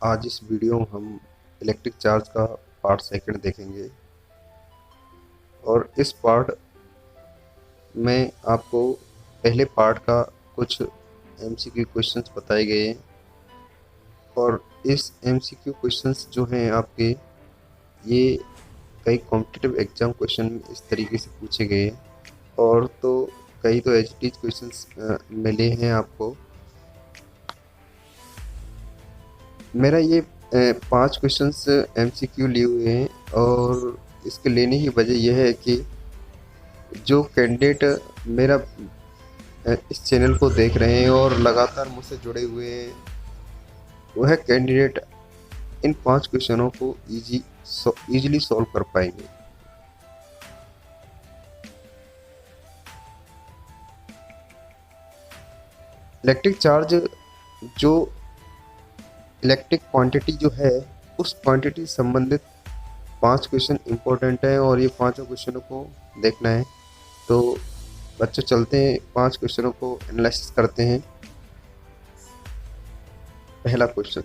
आज इस वीडियो में हम इलेक्ट्रिक चार्ज का पार्ट सेकंड देखेंगे और इस पार्ट में आपको पहले पार्ट का कुछ एमसीक्यू क्वेश्चंस बताए गए हैं और इस एमसीक्यू क्वेश्चंस जो हैं आपके ये कई कॉम्पिटिटिव एग्जाम क्वेश्चन इस तरीके से पूछे गए हैं और तो कई तो एचटीज क्वेश्चंस मिले हैं आपको। मेरा ये 5 क्वेश्चंस एमसीक्यू लिए हुए हैं और इसके लेने की वजह यह है कि जो कैंडिडेट मेरा इस चैनल को देख रहे हैं और लगातार मुझसे जुड़े हुए हैं वह कैंडिडेट इन 5 क्वेश्चनों को इजीली सॉल्व कर पाएंगे। इलेक्ट्रिक चार्ज जो इलेक्ट्रिक क्वांटिटी जो है उस क्वांटिटी संबंधित 5 क्वेश्चन इम्पोर्टेंट है और ये 5 क्वेश्चनों को देखना है। तो बच्चों चलते हैं 5 क्वेश्चनों को एनालिसिस करते हैं। पहला क्वेश्चन,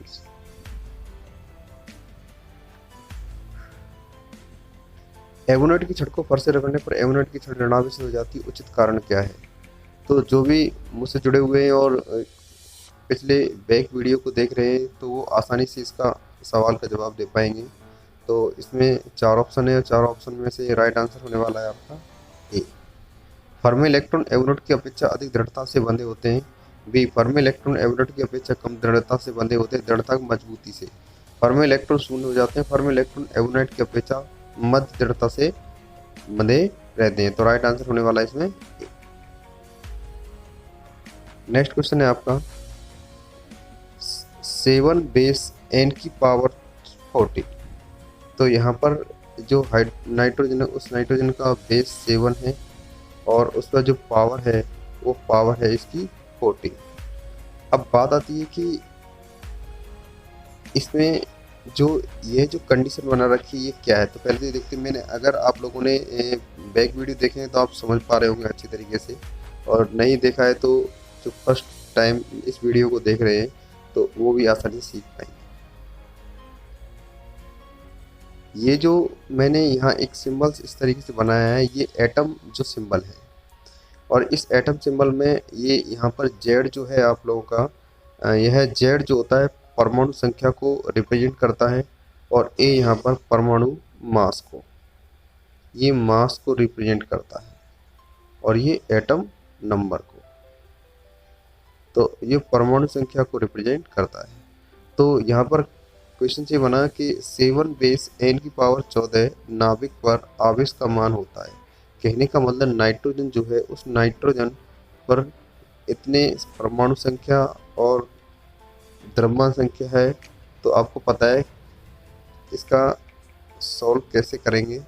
एवोनेट की छड़ को फर से रगड़ने पर एवोनेट की छड़ ऋणावेश से हो जाती है, उचित कारण क्या है? तो जो भी मुझसे जुड़े हुए हैं और पिछले बैक वीडियो को देख रहे हैं तो वो आसानी से इसका सवाल का जवाब दे पाएंगे। तो इसमें 4 ऑप्शन है और 4 ऑप्शन में से राइट आंसर होने वाला है आपका ए। फर्मी इलेक्ट्रॉन एवोनेट की अपेक्षा अधिक दृढ़ता से बंधे होते हैं। बी, फर्मी इलेक्ट्रॉन एवोनेट की अपेक्षा कम दृढ़ता से बंधे होते हैं, दृढ़ता की मजबूती से। फर्मी इलेक्ट्रॉन शून्य हो जाते हैं, फर्मी इलेक्ट्रॉन एवोनेट की अपेक्षा मध्य दृढ़ता से बंधे रहते हैं। तो राइट आंसर होने वाला है इसमें। नेक्स्ट क्वेश्चन है आपका 7 बेस n की पावर 40। तो यहाँ पर जो नाइट्रोजन है उस नाइट्रोजन का बेस 7 है और उसका जो पावर है वो पावर है इसकी 40। अब बात आती है कि इसमें जो ये जो कंडीशन बना रखी है ये क्या है। तो पहले तो देखते हैं, मैंने अगर आप लोगों ने बैक वीडियो देखे हैं तो आप समझ पा रहे होंगे अच्छी तरीके से, और नहीं देखा है तो जो फर्स्ट टाइम इस वीडियो को देख रहे हैं तो वो भी आसानी से सीख पाएंगे। ये जो मैंने यहाँ एक सिंबल्स इस तरीके से बनाया है, ये एटम जो सिंबल है और इस एटम सिंबल में ये यहाँ पर जेड जो है आप लोगों का, यह जेड जो होता है परमाणु संख्या को रिप्रेजेंट करता है और ए यहाँ पर परमाणु मास को, ये मास को रिप्रेजेंट करता है और ये एटम नंबर को, तो ये परमाणु संख्या को रिप्रेजेंट करता है। तो यहाँ पर क्वेश्चन ये बना कि 7 बेस n की पावर 14 नाभिक पर आवेश का मान होता है। कहने का मतलब नाइट्रोजन जो है उस नाइट्रोजन पर इतने परमाणु संख्या और द्रव्यमान संख्या है। तो आपको पता है इसका सॉल्व कैसे करेंगे।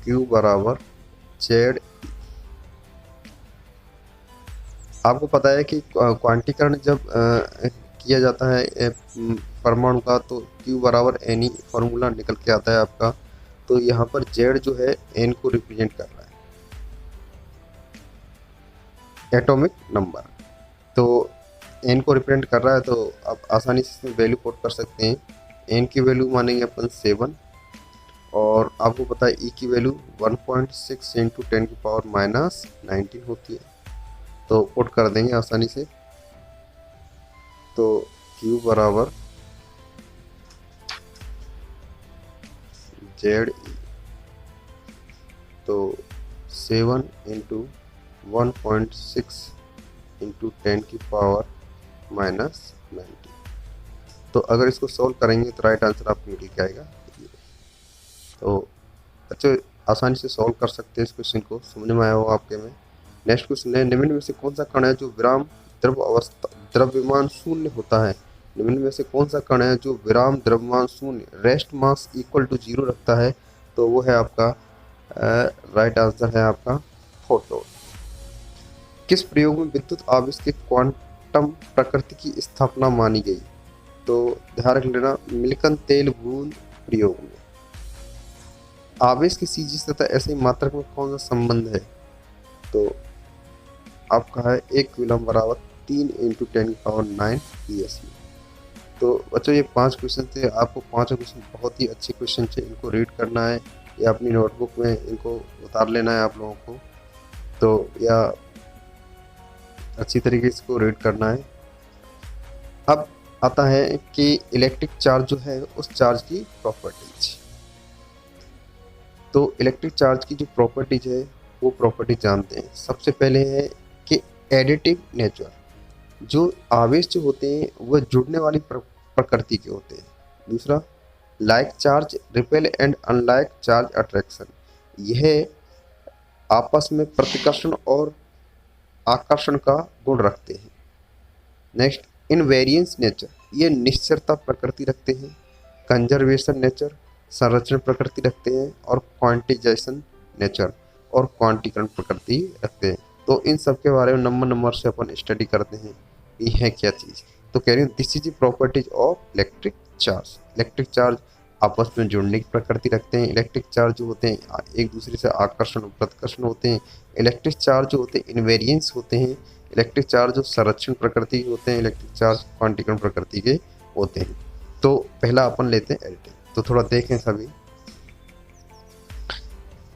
Q बराबर जेड, आपको पता है कि क्वांटीकरण जब किया जाता है परमाणु का तो Q बराबर N ही फॉर्मूला निकल के आता है आपका। तो यहाँ पर Z जो है N को रिप्रेजेंट कर रहा है, एटॉमिक नंबर, तो N को रिप्रेजेंट कर रहा है। तो आप आसानी से इसमें वैल्यू पुट कर सकते हैं। N की वैल्यू मानेंगे अपन 7 और आपको पता है E की वैल्यू 1.6 इंटू 10 की पावर माइनस 19 होती है, तो पुट कर देंगे आसानी से। तो Q बराबर जेड, तो 7 इंटू 1.6 इंटू 10 की पावर माइनस 90। तो अगर इसको सॉल्व करेंगे तो राइट आंसर आपको मिल के आएगा। तो बच्चों आसानी से सॉल्व कर सकते हैं इस क्वेश्चन को, समझ में आया हो आपके में। नेक्स्ट क्वेश्चन है, निम्न में से कौन सा कण है जो विराम द्रव अवस्था द्रव्यमान शून्य होता है? निम्न में से कौन सा कण है जो विराम द्रव्यमान शून्य रेस्ट मास इक्वल टू 0 रखता है? तो वो है आपका राइट आंसर है आपका फोटोन। किस प्रयोग में विद्युत आवेश के क्वांटम प्रकृति की स्थापना मानी गई? तो ध्यान रख लेना, मिल्कन तेल बूंद प्रयोग में आवेश की सीधी तथा ऐसे मात्रक में कौन सा संबंध है? तो आपका है 1 कूलम बराबर 3 इंटू 10 की पावर 9 ESV। तो बच्चों ये 5 क्वेश्चन थे, आपको पाँचों क्वेश्चन बहुत ही अच्छे क्वेश्चन थे, इनको रीड करना है या अपनी नोटबुक में इनको उतार लेना है आप लोगों को, तो या अच्छी तरीके से इसको रीड करना है। अब आता है कि इलेक्ट्रिक चार्ज जो है उस चार्ज की प्रॉपर्टीज। तो इलेक्ट्रिक चार्ज की जो प्रॉपर्टीज है वो प्रॉपर्टीज जानते हैं। सबसे पहले है कि एडिटिव नेचर, जो आवेश जो होते हैं वह जुड़ने वाली प्रकृति के होते हैं। दूसरा, like charge repel and unlike charge attraction, यह आपस में प्रतिकर्षण और आकर्षण का गुण रखते हैं। नेक्स्ट, इनवेरियंस नेचर, ये निश्चरता प्रकृति रखते हैं। कंजर्वेशन नेचर, संरक्षण प्रकृति रखते हैं। और क्वांटिजाइजेशन नेचर, और क्वांटीकरण प्रकृति रखते हैं। तो इन सब के बारे में नंबर से अपन स्टडी करते हैं ये है क्या चीज़। तो कह रही हूँ this is the properties of electric charge. Electric charge आपस में जुड़ने की प्रकृति रखते हैं। इलेक्ट्रिक चार्ज जो होते हैं एक दूसरे से आकर्षण और प्रतिकर्षण होते हैं। इलेक्ट्रिक चार्ज जो होते हैं इनवेरियंस होते हैं। इलेक्ट्रिक चार्ज जो संरक्षण प्रकृति के होते हैं। इलेक्ट्रिक चार्ज क्वांटीकरण प्रकृति के होते हैं। तो पहला अपन लेते हैं एडिटिव। तो थोड़ा देखें सभी,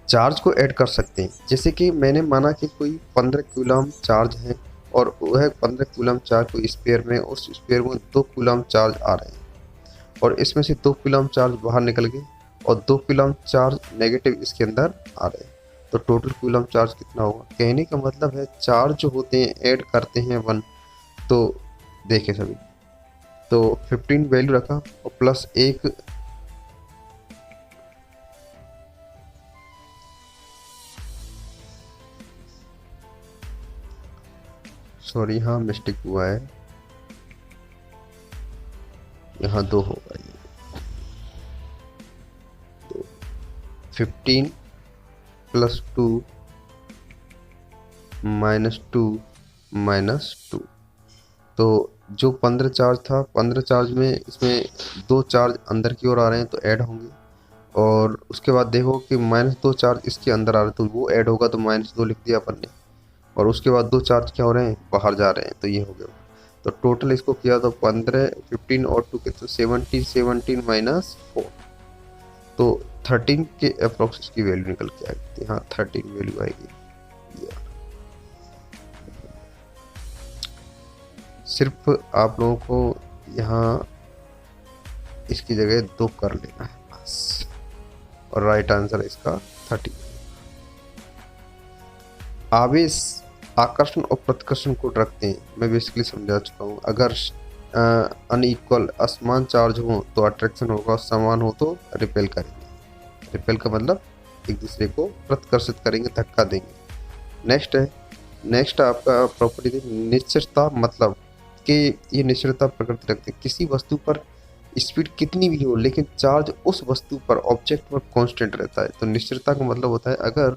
चार्ज को ऐड कर सकते हैं। जैसे कि मैंने माना कि कोई 15 कूलम चार्ज है और वह 15 कूलम चार्ज कोई स्पेयर में, उस स्पेयर में 2 कूलम चार्ज आ रहे हैं और इसमें से 2 कूलम चार्ज बाहर निकल गए और 2 कूलम चार्ज नेगेटिव इसके अंदर आ रहे हैं। तो टोटल कूलम चार्ज कितना होगा? कहने का मतलब है चार्ज जो होते हैं ऐड करते हैं 1। तो देखें सभी, तो 15 वैल्यू रखा और प्लस 1 सॉरी हाँ मिस्टेक हुआ है, यहाँ 2 होगा ये। तो 15 प्लस 2 माइनस 2 माइनस 2। तो जो 15 चार्ज था, 15 चार्ज में इसमें 2 चार्ज अंदर की ओर आ रहे हैं तो ऐड होंगे। और उसके बाद देखो कि -2 चार्ज इसके अंदर आ रहे हैं तो वो ऐड होगा, तो -2 लिख दिया अपन ने। और उसके बाद 2 चार्ज क्या हो रहे हैं? बाहर जा रहे हैं, तो ये हो गया। तो टोटल इसको किया तो 15 15 और 2 के तो 17 17 माइनस 4, तो 13 के अप्रोक्स इसकी वैल्यू निकल के आएगी। हाँ 13 वैल्यू आएगी। सिर्फ आप लोगों को यहाँ इसकी जगह 2 कर लेना है बस, और राइट आंसर है इसका 30। आवेश आकर्षण और प्रतिकर्षण को रखते हैं। मैं बेसिकली समझा चुका हूँ। अगर अनइक्वल असमान चार्ज हो तो अट्रैक्शन होगा, समान हो तो रिपेल करेंगे। रिपेल का मतलब एक दूसरे को प्रतिकर्षित करेंगे, धक्का देंगे। नेक्स्ट आपका प्रॉपर्टी निश्चितता, मतलब कि ये निश्चितता प्रकृति रखते हैं। किसी वस्तु पर स्पीड कितनी भी हो लेकिन चार्ज उस वस्तु पर, ऑब्जेक्ट पर कांस्टेंट रहता है। तो निश्चितता का मतलब होता है अगर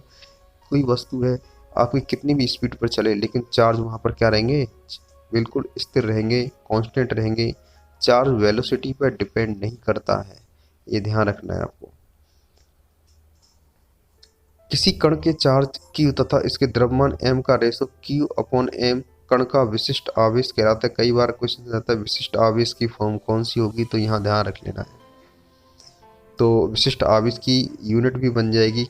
कोई वस्तु है आपकी कितनी भी स्पीड पर चले लेकिन चार्ज वहाँ पर क्या रहेंगे? बिल्कुल स्थिर रहेंगे, कांस्टेंट रहेंगे। चार्ज वेलोसिटी पर डिपेंड नहीं करता है, ये ध्यान रखना है आपको। किसी कण के चार्ज Q तथा इसके द्रव्यमान m का रेशो Q/m कण का विशिष्ट आवेश कहलाता है। कई बार क्वेश्चन आता है विशिष्ट आवेश की फॉर्म कौन सी होगी, तो यहाँ ध्यान रख लेना है। तो विशिष्ट आवेश की यूनिट भी बन जाएगी,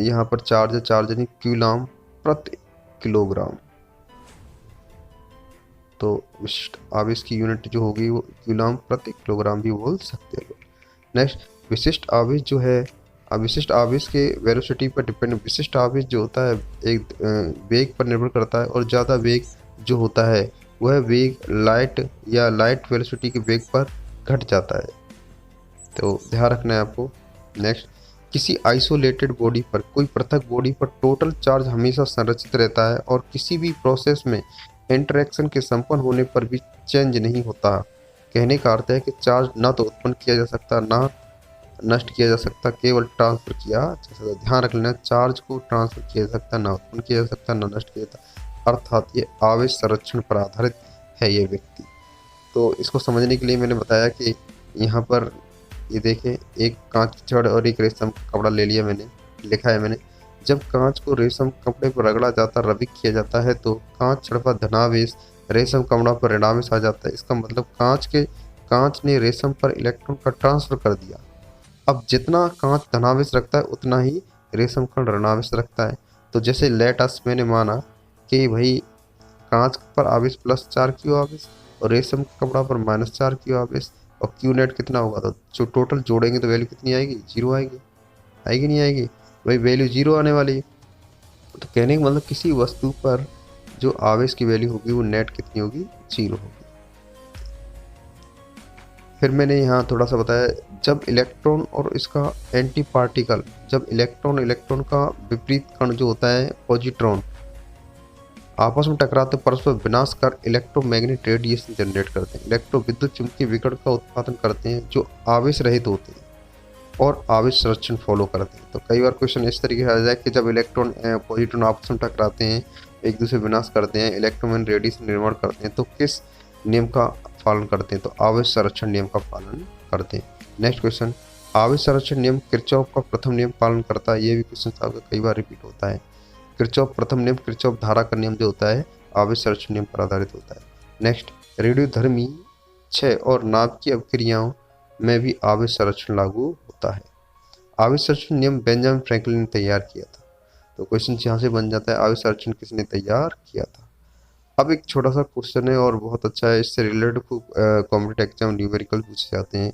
यहाँ पर चार्ज यानी कूलम प्रति किलोग्राम। तो विशिष्ट आवेश की यूनिट जो होगी वो कूलम प्रति किलोग्राम भी बोल सकते हैं। नेक्स्ट, विशिष्ट आवेश जो है, विशिष्ट आवेश के वेलोसिटी पर डिपेंड। विशिष्ट आवेश जो होता है एक वेग पर निर्भर करता है, और ज़्यादा वेग जो होता है वह वेग लाइट या लाइट वेलोसिटी के वेग पर घट जाता है। तो ध्यान रखना है आपको। नेक्स्ट, किसी आइसोलेटेड बॉडी पर, कोई पृथक बॉडी पर टोटल चार्ज हमेशा संरक्षित रहता है और किसी भी प्रोसेस में इंटरेक्शन के संपन्न होने पर भी चेंज नहीं होता। कहने का अर्थ है कि चार्ज ना तो उत्पन्न किया जा सकता ना नष्ट किया जा सकता, केवल ट्रांसफर किया जा सकता। ध्यान रख लेना, चार्ज को ट्रांसफर किया जा सकता, ना उत्पन्न किया जा सकता, ना नष्ट किया जा सकता। अर्थात ये आवेश संरक्षण पर आधारित है ये व्यक्ति। तो इसको समझने के लिए मैंने बताया कि यहाँ पर ये देखें, एक कांच की छड़ और एक रेशम का कपड़ा ले लिया मैंने, लिखा है मैंने। जब कांच को रेशम कपड़े पर रगड़ा जाता, रबिक किया जाता है तो कांच छड़ पर धनावेश, रेशम कपड़ा पर ऋणावेश आ जाता है। इसका मतलब कांच के कांच ने रेशम पर इलेक्ट्रॉन का ट्रांसफर कर दिया। अब जितना कांच धनावेश रखता है उतना ही रेशम कण ऋणावेश रखता है। तो जैसे लेट अस मैंने माना कि भाई कांच पर आवेश +4 क्यू आवेश और रेशम के कपड़ा पर -4 क्यू आवेश, और क्यू नेट कितना होगा, तो जो टोटल जोड़ेंगे तो वैल्यू कितनी आएगी, 0 आएगी। आएगी नहीं आएगी, भाई वैल्यू 0 आने वाली है। तो कहने का मतलब किसी वस्तु पर जो आवेश की वैल्यू होगी वो नेट कितनी होगी, 0 होगी। फिर मैंने यहाँ थोड़ा सा बताया, जब इलेक्ट्रॉन और इसका एंटी पार्टिकल, जब इलेक्ट्रॉन का विपरीत कण जो होता है पॉजिट्रॉन, आपस में टकराते परस्पर विनाश कर इलेक्ट्रोमैग्नेटिक रेडिएशन जनरेट करते हैं, इलेक्ट्रो विद्युत चुंबकीय विकिरण का उत्पादन करते हैं जो आवेश रहित होते हैं और आवेश संरक्षण फॉलो करते हैं। तो कई बार क्वेश्चन इस तरीके से आ जाए कि जब इलेक्ट्रॉन पॉजिट्रॉन आपस में टकराते हैं, एक दूसरे विनाश करते हैं, इलेक्ट्रोमैग्नेटिक रेडिएशन निर्माण करते हैं, तो किस नियम का पालन करते हैं, तो आवेश संरक्षण नियम का पालन करते हैं। नेक्स्ट क्वेश्चन, आवेश संरक्षण नियम किरचॉफ का प्रथम नियम पालन करता है। ये भी क्वेश्चन आपका कई बार रिपीट होता है। किरचॉफ प्रथम नियम, किरचॉफ धारा का नियम जो होता है आवेश संरक्षण नियम पर आधारित होता है। नेक्स्ट, रेडियोधर्मी क्षय और नाभिकीय अभिक्रियाओं में भी आवेश संरक्षण लागू होता है। आवेश संरक्षण नियम बेंजामिन फ्रैंकलिन ने तैयार किया था। तो क्वेश्चन यहाँ से बन जाता है, आवेश संरक्षण किसने तैयार किया था। अब एक छोटा सा क्वेश्चन है और बहुत अच्छा है, इससे रिलेटेड कॉम्पिटिटिव एग्जाम न्यूमेरिकल पूछे जाते हैं,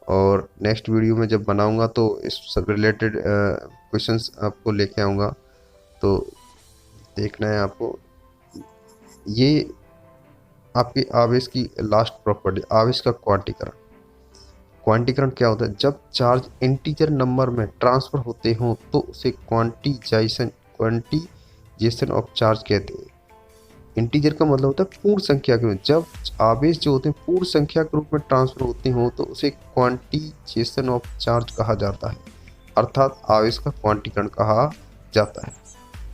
और नेक्स्ट वीडियो में जब बनाऊंगा तो इस सब रिलेटेड क्वेश्चंस आपको लेके आऊँगा। तो देखना है आपको, ये आपके आवेश की लास्ट प्रॉपर्टी, आवेश का क्वांटीकरण। क्वांटीकरण क्या होता है, जब चार्ज इंटीजर नंबर में ट्रांसफर होते हों तो उसे क्वांटिजेशन ऑफ चार्ज कहते हैं। इंटीजर का मतलब होता है पूर्ण संख्या के, जब आवेश जो होते हैं पूर्ण संख्या के रूप में ट्रांसफर होते हों तो उसे क्वांटिजेशन ऑफ चार्ज कहा जाता है, अर्थात आवेश का क्वांटीकरण कहा जाता है।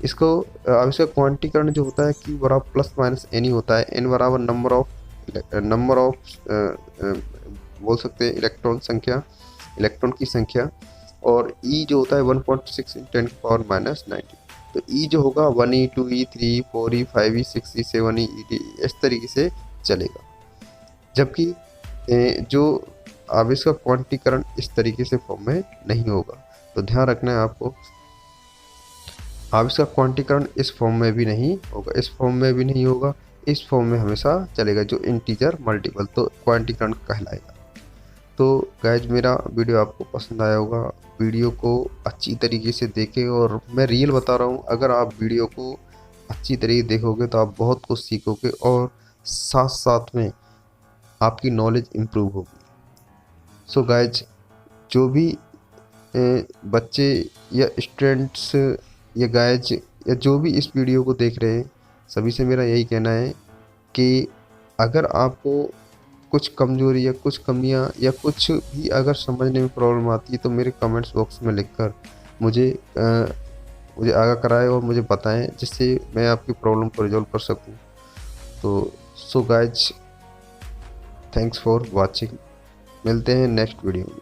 इसको आवेश का क्वांटीकरण जो होता है Q बराबर ±n होता है, n बराबर नंबर ऑफ बोल सकते हैं इलेक्ट्रॉन की संख्या, और E जो होता है 1.6 × 10⁻⁹। तो E जो होगा 1E 2E 3E 4E 5E 6E 7E 8E इस तरीके से चलेगा, जबकि जो आवेश का क्वांटीकरण इस तरीके से फॉर्म में नहीं होगा। तो ध्यान रखना है आपको, आवेश का क्वांटीकरण इस फॉर्म में भी नहीं होगा, इस फॉर्म में भी नहीं होगा, इस फॉर्म में हमेशा चलेगा जो इंटीजर मल्टीपल, तो क्वांटीकरण कहलाएगा। तो गाइज मेरा वीडियो आपको पसंद आया होगा, वीडियो को अच्छी तरीके से देखें, और मैं रियल बता रहा हूँ, अगर आप वीडियो को अच्छी तरीके देखोगे तो आप बहुत कुछ सीखोगे और साथ साथ में आपकी नॉलेज इम्प्रूव होगी। सो गाइज, जो भी बच्चे या स्टूडेंट्स या गाइज या जो भी इस वीडियो को देख रहे हैं, सभी से मेरा यही कहना है कि अगर आपको कुछ कमजोरी या कुछ कमियां या कुछ भी अगर समझने में प्रॉब्लम आती है तो मेरे कमेंट्स बॉक्स में लिखकर मुझे आगाह कराएं और मुझे बताएं, जिससे मैं आपकी प्रॉब्लम को रिजॉल्व कर सकूं। तो so guys, thanks for watching, मिलते हैं नेक्स्ट वीडियो में।